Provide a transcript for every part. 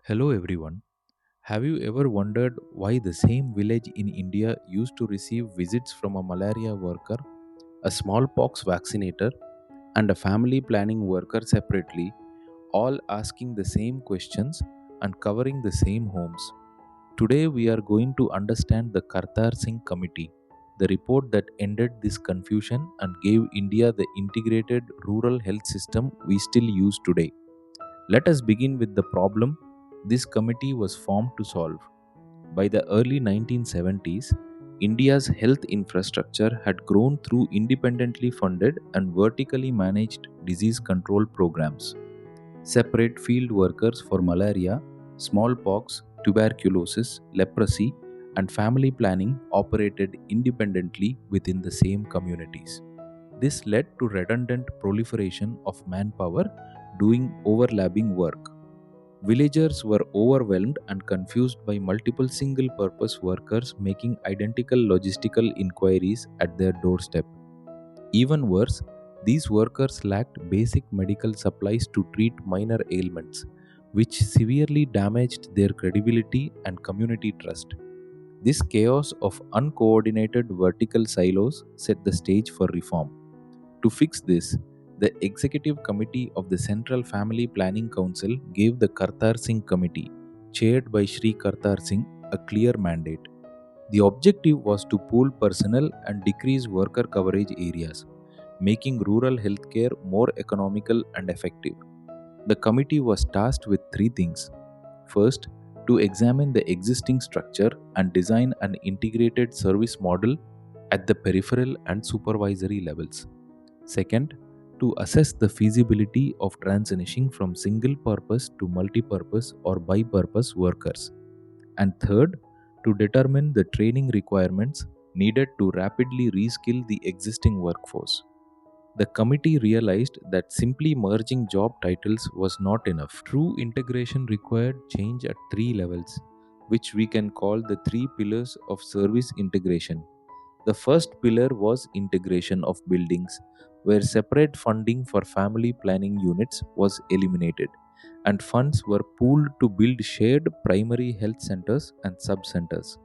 Hello everyone. Have you ever wondered why the same village in India used to receive visits from a malaria worker, a smallpox vaccinator, and a family planning worker separately, all asking the same questions and covering the same homes? Today we are going to understand the Kartar Singh Committee, the report that ended this confusion and gave India the integrated rural health system we still use today. Let us begin with the problem this committee was formed to solve. By the early 1970s, India's health infrastructure had grown through independently funded and vertically managed disease control programs. Separate field workers for malaria, smallpox, tuberculosis, leprosy, and family planning operated independently within the same communities. This led to redundant proliferation of manpower doing overlapping work. Villagers were overwhelmed and confused by multiple single purpose workers making identical logistical inquiries at their doorstep. Even worse, these workers lacked basic medical supplies to treat minor ailments, which severely damaged their credibility and community trust. This chaos of uncoordinated vertical silos set the stage for reform. To fix this, the Executive Committee of the Central Family Planning Council gave the Kartar Singh Committee, chaired by Shri Kartar Singh, a clear mandate. The objective was to pool personnel and decrease worker coverage areas, making rural healthcare more economical and effective. The committee was tasked with three things. First, to examine the existing structure and design an integrated service model at the peripheral and supervisory levels. Second, to assess the feasibility of transitioning from single purpose to multi-purpose or bi-purpose workers. And third, to determine the training requirements needed to rapidly reskill the existing workforce. The committee realized that simply merging job titles was not enough. True integration required change at three levels, which we can call the three pillars of service integration. The first pillar was integration of buildings, where separate funding for family planning units was eliminated, and funds were pooled to build shared primary health centers and subcentres.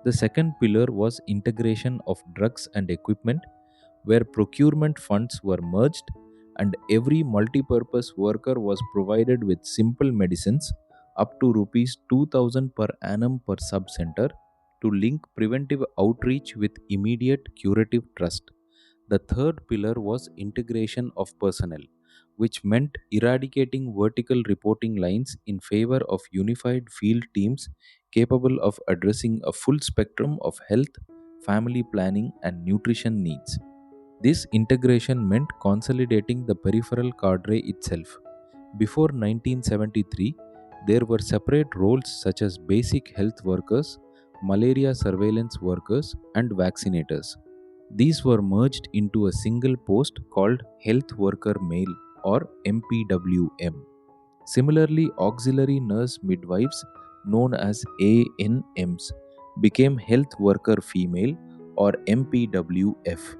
The second pillar was integration of drugs and equipment, where procurement funds were merged and every multipurpose worker was provided with simple medicines up to rupees 2000 per annum per subcenter to link preventive outreach with immediate curative trust. The third pillar was integration of personnel, which meant eradicating vertical reporting lines in favor of unified field teams capable of addressing a full spectrum of health, family planning, and nutrition needs. This integration meant consolidating the peripheral cadre itself. Before 1973, there were separate roles such as basic health workers, malaria surveillance workers, and vaccinators. These were merged into a single post called Health Worker Male or MPWM. Similarly, auxiliary nurse midwives, known as ANMs, became Health Worker Female or MPWF.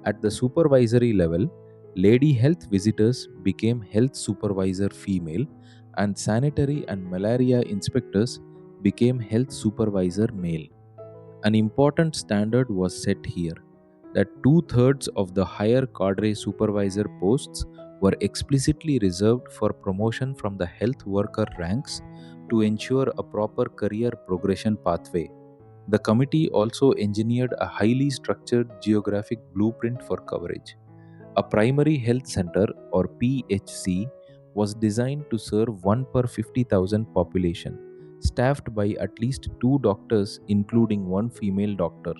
At the supervisory level, lady health visitors became health supervisor female, and sanitary and malaria inspectors became health supervisor male. An important standard was set here that two-thirds of the higher cadre supervisor posts were explicitly reserved for promotion from the health worker ranks to ensure a proper career progression pathway. The committee also engineered a highly structured geographic blueprint for coverage. A primary health center or PHC was designed to serve 1 per 50,000 population, staffed by at least 2 doctors including one female doctor.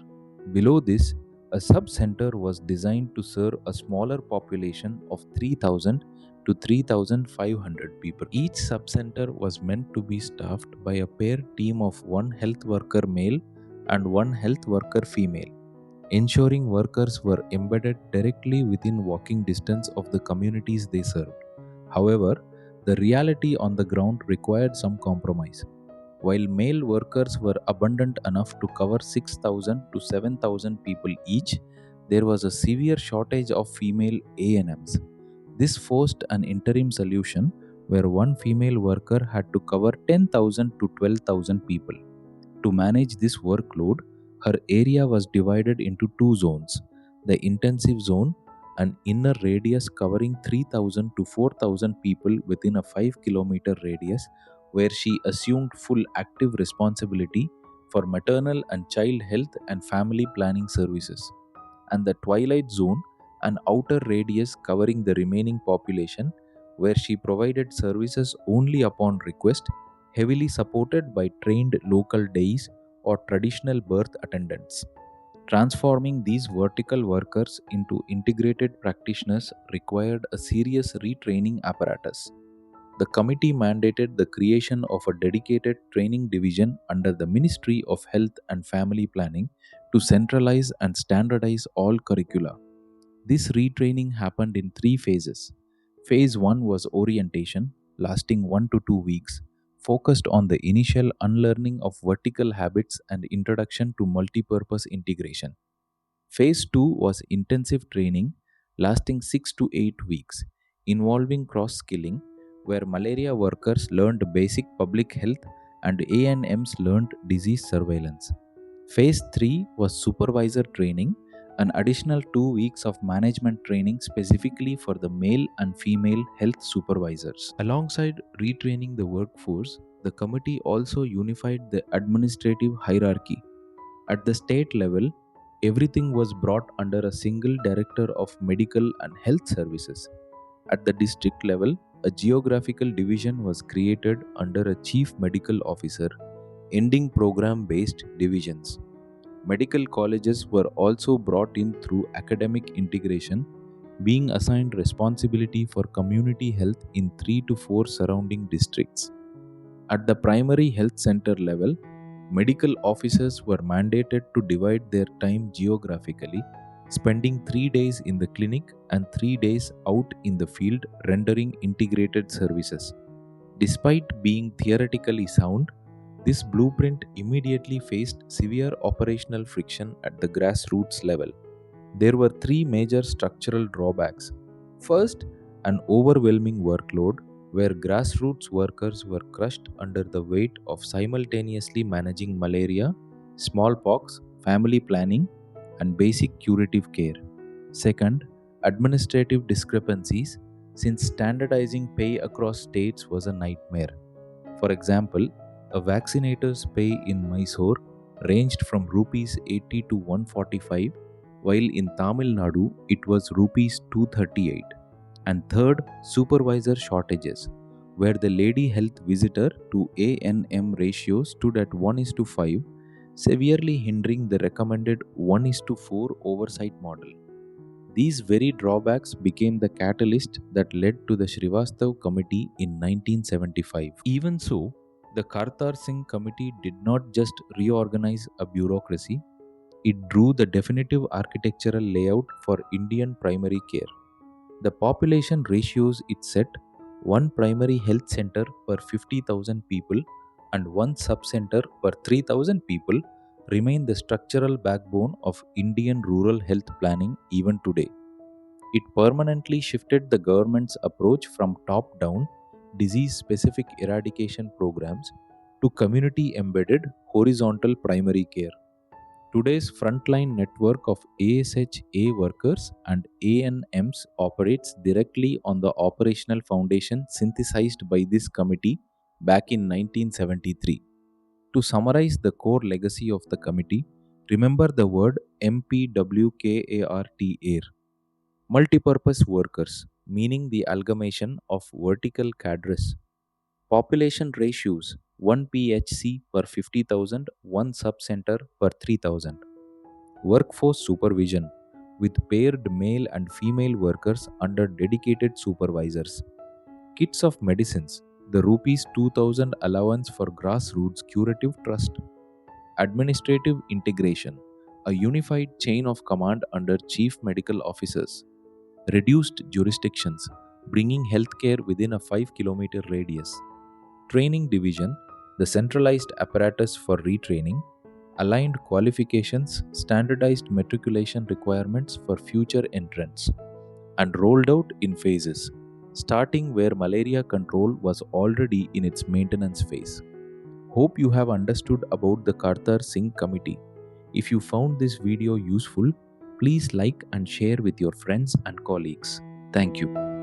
Below this, a subcenter was designed to serve a smaller population of 3,000 to 3,500 people. Each subcenter was meant to be staffed by a pair team of one health worker male and one health worker female, ensuring workers were embedded directly within walking distance of the communities they served. However, the reality on the ground required some compromise. While male workers were abundant enough to cover 6,000 to 7,000 people each, there was a severe shortage of female ANMs. This forced an interim solution where one female worker had to cover 10,000 to 12,000 people. To manage this workload, her area was divided into two zones: the intensive zone, an inner radius covering 3,000 to 4,000 people within a 5-kilometer radius, where she assumed full active responsibility for maternal and child health and family planning services, and the twilight zone, an outer radius covering the remaining population, where she provided services only upon request, heavily supported by trained local days or traditional birth attendants. Transforming these vertical workers into integrated practitioners required a serious retraining apparatus. The committee mandated the creation of a dedicated training division under the Ministry of Health and Family Planning to centralize and standardize all curricula. This retraining happened in three phases. Phase 1 was orientation, lasting 1 to 2 weeks, focused on the initial unlearning of vertical habits and introduction to multipurpose integration. Phase 2 was intensive training, lasting 6 to 8 weeks, involving cross skilling, where malaria workers learned basic public health and ANMs learned disease surveillance. Phase 3 was supervisor training, an additional 2 weeks of management training specifically for the male and female health supervisors. Alongside retraining the workforce, the committee also unified the administrative hierarchy. At the state level, everything was brought under a single director of medical and health services. At the district level, a geographical division was created under a chief medical officer, ending program based divisions. Medical colleges were also brought in through academic integration, being assigned responsibility for community health in 3 to 4 surrounding districts. At the primary health center level, medical officers were mandated to divide their time geographically, spending 3 days in the clinic and 3 days out in the field rendering integrated services. Despite being theoretically sound, this blueprint immediately faced severe operational friction at the grassroots level. There were three major structural drawbacks. First, an overwhelming workload where grassroots workers were crushed under the weight of simultaneously managing malaria, smallpox, family planning, and basic curative care. Second, administrative discrepancies, since standardizing pay across states was a nightmare. For example, a vaccinator's pay in Mysore ranged from rupees 80 to 145, while in Tamil Nadu it was rupees 238. And third, supervisor shortages, where the lady health visitor to ANM ratio stood at 1:5, severely hindering the recommended 1:4 oversight model. These very drawbacks became the catalyst that led to the Srivastav Committee in 1975. Even so, the Kartar Singh Committee did not just reorganize a bureaucracy, it drew the definitive architectural layout for Indian primary care. The population ratios it set: one primary health center per 50,000 people and one subcenter per 3,000 people remain the structural backbone of Indian rural health planning even today. It permanently shifted the government's approach from top down, disease specific eradication programs to community embedded horizontal primary care. Today's frontline network of ASHA workers and ANMs operates directly on the operational foundation synthesized by this committee back in 1973. To summarize the core legacy of the committee, remember the word MPWKART, multipurpose workers, meaning the amalgamation of vertical cadres. Population ratios: 1 PHC per 50,000, 1 subcenter per 3,000. Workforce supervision, with paired male and female workers under dedicated supervisors. Kits of medicines, the rupees 2000 allowance for grassroots curative trust. Administrative integration, a unified chain of command under chief medical officers. Reduced jurisdictions, bringing healthcare within a 5-kilometer radius. Training division, the centralized apparatus for retraining. Aligned qualifications, standardized matriculation requirements for future entrants. And rolled out in phases. starting where malaria control was already in its maintenance phase. Hope you have understood about the Kartar Singh Committee. If you found this video useful, please like and share with your friends and colleagues. Thank you.